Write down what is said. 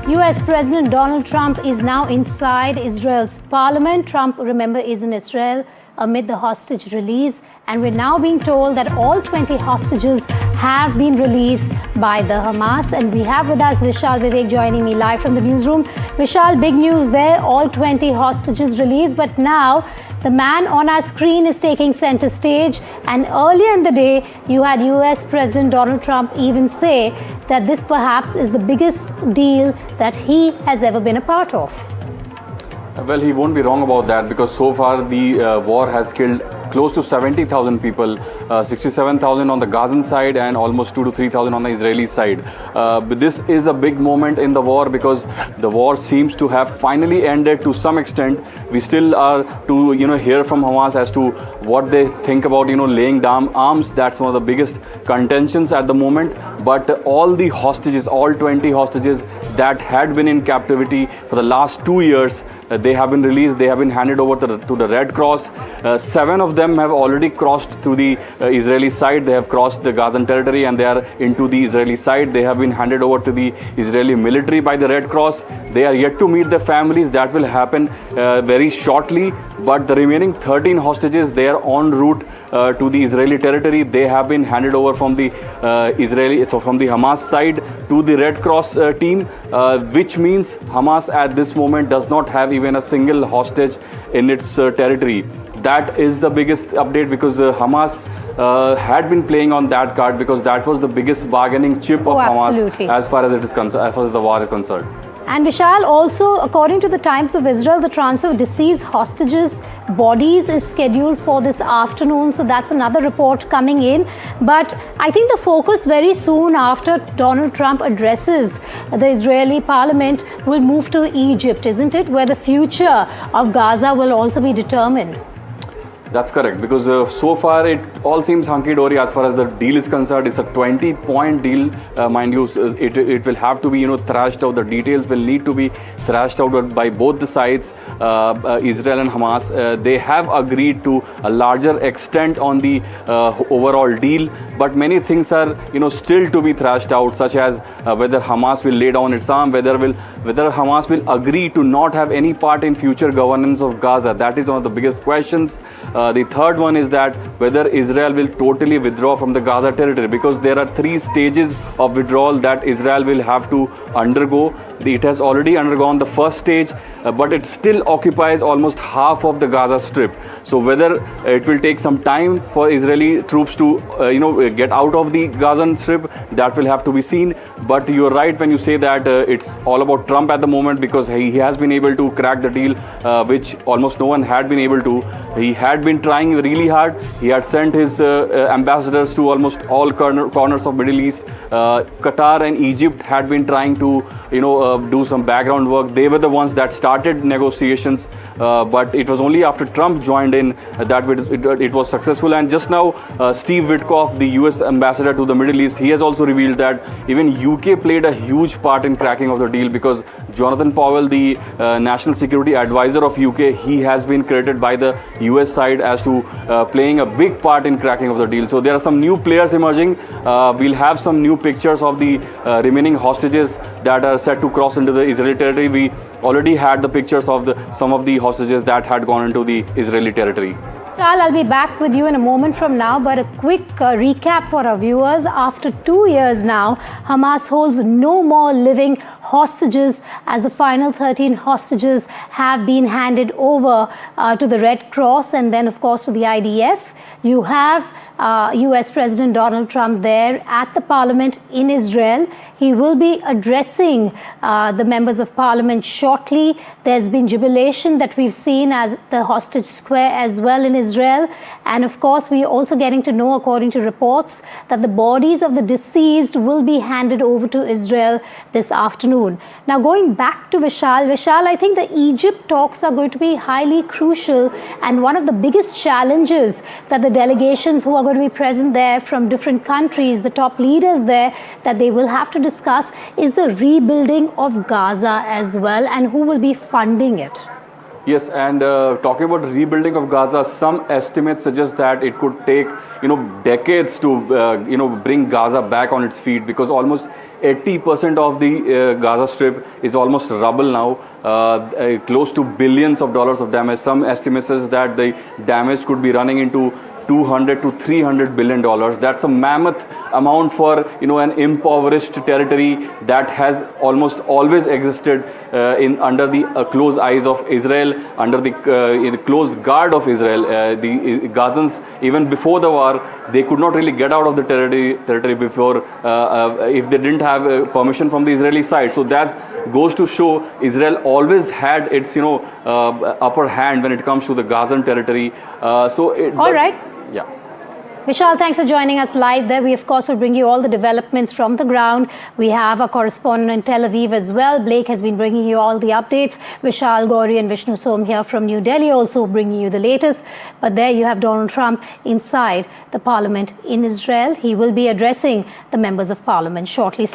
US President Donald Trump is now inside Israel's parliament. Trump, remember, is in Israel amid the hostage release. And we're now being told that all 20 hostages have been released by the Hamas. And we have with us Vishal Vivek joining me live from the newsroom. Vishal, big news there, all 20 hostages released. But now the man on our screen is taking center stage. And earlier in the day, you had US President Donald Trump even say that this perhaps is the biggest deal that he has ever been a part of. Well, he won't be wrong about that, because so far the war has killed close to 70,000 people, 67,000 on the Gazan side and almost 2,000 to 3,000 on the Israeli side. But this is a big moment in the war, because the war seems to have finally ended to some extent. We still are to hear from Hamas as to what they think about laying down arms. That's one of the biggest contentions at the moment. But all the hostages, all 20 hostages that had been in captivity for the last 2 years, they have been released. They have been handed over to the Red Cross. 7 of them have already crossed to the Israeli side. They have crossed the Gazan territory and they are into the Israeli side. They have been handed over to the Israeli military by the Red Cross. They are yet to meet their families. That will happen very shortly. But the remaining 13 hostages, they are en route to the Israeli territory. They have been handed over from the from the Hamas side to the Red Cross team, which means Hamas at this moment does not have even a single hostage in its territory. That is the biggest update, because Hamas had been playing on that card, because that was the biggest bargaining chip of Hamas as far as it is concerned, as far as the war is concerned. And Vishal, also according to the Times of Israel, the transfer of deceased hostages' bodies is scheduled for this afternoon. So that's another report coming in. But I think the focus very soon after Donald Trump addresses the Israeli parliament will move to Egypt, isn't it? Where the future of Gaza will also be determined. That's correct, because so far it all seems hunky-dory as far as the deal is concerned. It's a 20-point deal, mind you. It will have to be thrashed out. The details will need to be thrashed out by both the sides, Israel and Hamas. They have agreed to a larger extent on the overall deal, but many things are still to be thrashed out, such as whether Hamas will lay down its arm, whether Hamas will agree to not have any part in future governance of Gaza. That is one of the biggest questions. The third one is that whether Israel will totally withdraw from the Gaza territory, because there are 3 stages of withdrawal that Israel will have to undergo. It has already undergone the first stage, but it still occupies almost half of the Gaza Strip. So whether it will take some time for Israeli troops to get out of the Gaza Strip, that will have to be seen. But you're right when you say that it's all about Trump at the moment, because he has been able to crack the deal, which almost no one had been able to. He had been trying really hard. He had sent his ambassadors to almost all corners of Middle East. Qatar and Egypt had been trying to do some background work. They were the ones that started negotiations, but it was only after Trump joined in that it was successful. And just now, Steve Witkoff, the US ambassador to the Middle East, he has also revealed that even UK played a huge part in cracking of the deal, because Jonathan Powell, the national security advisor of UK, he has been credited by the US side as to playing a big part in cracking of the deal. So there are some new players emerging. We'll have some new pictures of the remaining hostages that are set to cross into the Israeli territory. We already had the pictures of some of the hostages that had gone into the Israeli territory. I'll be back with you in a moment from now, but a quick recap for our viewers. After 2 years now, Hamas holds no more living hostages, as the final 13 hostages have been handed over to the Red Cross and then, of course, to the IDF. You have US President Donald Trump there at the parliament in Israel. He will be addressing the members of parliament shortly. There's been jubilation that we've seen at the hostage square as well in Israel. And of course, we are also getting to know, according to reports, that the bodies of the deceased will be handed over to Israel this afternoon. Now, going back to Vishal, I think the Egypt talks are going to be highly crucial, and one of the biggest challenges that the delegations who are going to be present there from different countries, the top leaders there, that they will have to discuss is the rebuilding of Gaza as well, and who will be funding it. Yes, and talking about rebuilding of Gaza, some estimates suggest that it could take, decades to, bring Gaza back on its feet, because almost 80% of the Gaza Strip is almost rubble now, close to billions of dollars of damage. Some estimates is that the damage could be running into 200 to 300 billion dollars. That's a mammoth amount for an impoverished territory that has almost always existed under the close eyes of Israel, under the close guard of Israel. The Gazans, even before the war, they could not really get out of the territory before if they didn't have permission from the Israeli side. So that goes to show Israel always had its upper hand when it comes to the Gazan territory. All right. Yeah. Vishal, thanks for joining us live there. We, of course, will bring you all the developments from the ground. We have a correspondent in Tel Aviv as well. Blake has been bringing you all the updates. Vishal, Gauri and Vishnu Som here from New Delhi also bringing you the latest. But there you have Donald Trump inside the parliament in Israel. He will be addressing the members of parliament shortly.